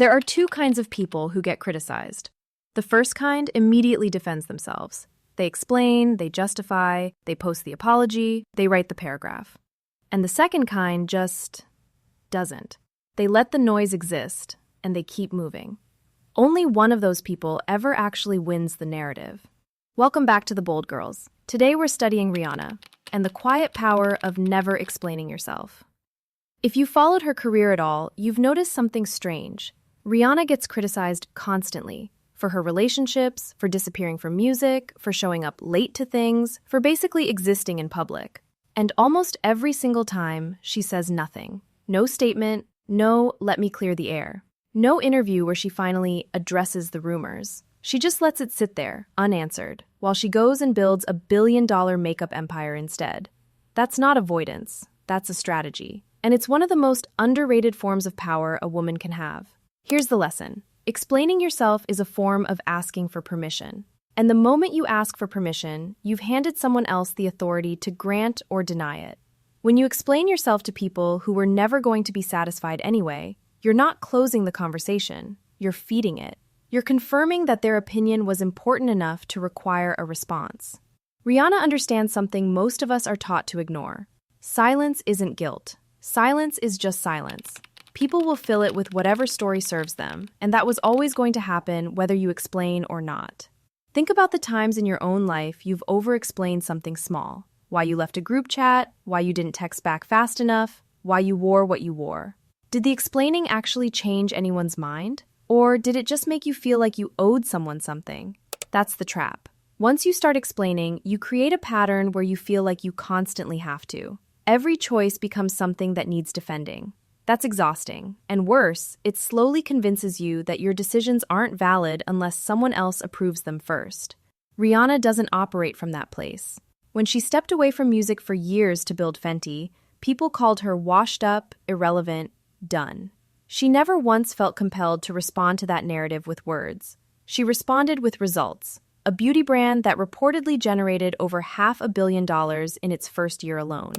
There are two kinds of people who get criticized. The first kind immediately defends themselves. They explain, they justify, they post the apology, they write the paragraph. And the second kind just doesn't. They let the noise exist, and they keep moving. Only one of those people ever actually wins the narrative. Welcome back to the Boldgurls. Today we're studying Rihanna and the quiet power of never explaining yourself. If you followed her career at all, you've noticed something strange. Rihanna gets criticized constantly for her relationships, for disappearing from music, for showing up late to things, for basically existing in public. And almost every single time, she says nothing. No statement, no "let me clear the air." No interview where she finally addresses the rumors. She just lets it sit there, unanswered, while she goes and builds a billion-dollar makeup empire instead. That's not avoidance, that's a strategy. And it's one of the most underrated forms of power a woman can have. Here's the lesson. Explaining yourself is a form of asking for permission. And the moment you ask for permission, you've handed someone else the authority to grant or deny it. When you explain yourself to people who were never going to be satisfied anyway, you're not closing the conversation, you're feeding it. You're confirming that their opinion was important enough to require a response. Rihanna understands something most of us are taught to ignore. Silence isn't guilt. Silence is just silence. People will fill it with whatever story serves them, and that was always going to happen whether you explain or not. Think about the times in your own life you've over-explained something small. Why you left a group chat, why you didn't text back fast enough, why you wore what you wore. Did the explaining actually change anyone's mind? Or did it just make you feel like you owed someone something? That's the trap. Once you start explaining, you create a pattern where you feel like you constantly have to. Every choice becomes something that needs defending. That's exhausting. And worse, it slowly convinces you that your decisions aren't valid unless someone else approves them first. Rihanna doesn't operate from that place. When she stepped away from music for years to build Fenty, people called her washed up, irrelevant, done. She never once felt compelled to respond to that narrative with words. She responded with results, a beauty brand that reportedly generated over $500 million in its first year alone.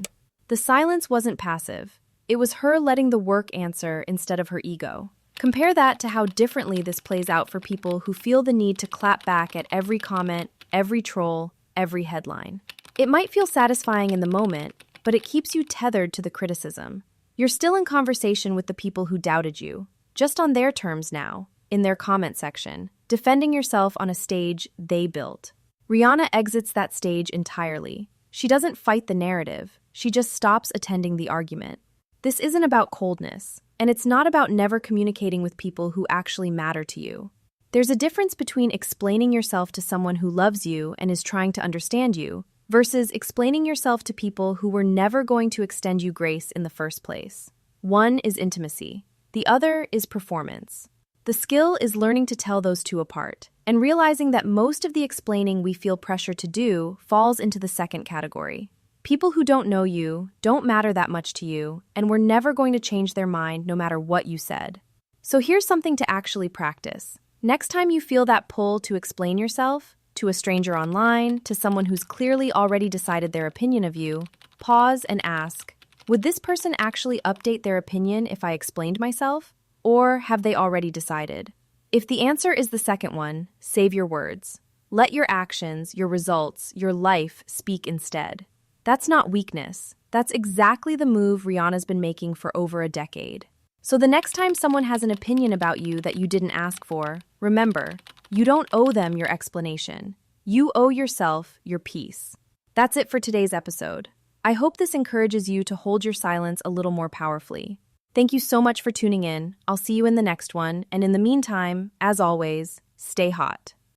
The silence wasn't passive. It was her letting the work answer instead of her ego. Compare that to how differently this plays out for people who feel the need to clap back at every comment, every troll, every headline. It might feel satisfying in the moment, but it keeps you tethered to the criticism. You're still in conversation with the people who doubted you, just on their terms now, in their comment section, defending yourself on a stage they built. Rihanna exits that stage entirely. She doesn't fight the narrative, she just stops attending the argument. This isn't about coldness, and it's not about never communicating with people who actually matter to you. There's a difference between explaining yourself to someone who loves you and is trying to understand you, versus explaining yourself to people who were never going to extend you grace in the first place. One is intimacy. The other is performance. The skill is learning to tell those two apart, and realizing that most of the explaining we feel pressure to do falls into the second category. People who don't know you, don't matter that much to you, and were never going to change their mind no matter what you said. So here's something to actually practice. Next time you feel that pull to explain yourself, to a stranger online, to someone who's clearly already decided their opinion of you, pause and ask, would this person actually update their opinion if I explained myself? Or have they already decided? If the answer is the second one, save your words. Let your actions, your results, your life speak instead. That's not weakness. That's exactly the move Rihanna's been making for over a decade. So the next time someone has an opinion about you that you didn't ask for, remember, you don't owe them your explanation. You owe yourself your peace. That's it for today's episode. I hope this encourages you to hold your silence a little more powerfully. Thank you so much for tuning in. I'll see you in the next one, and in the meantime, as always, stay hot.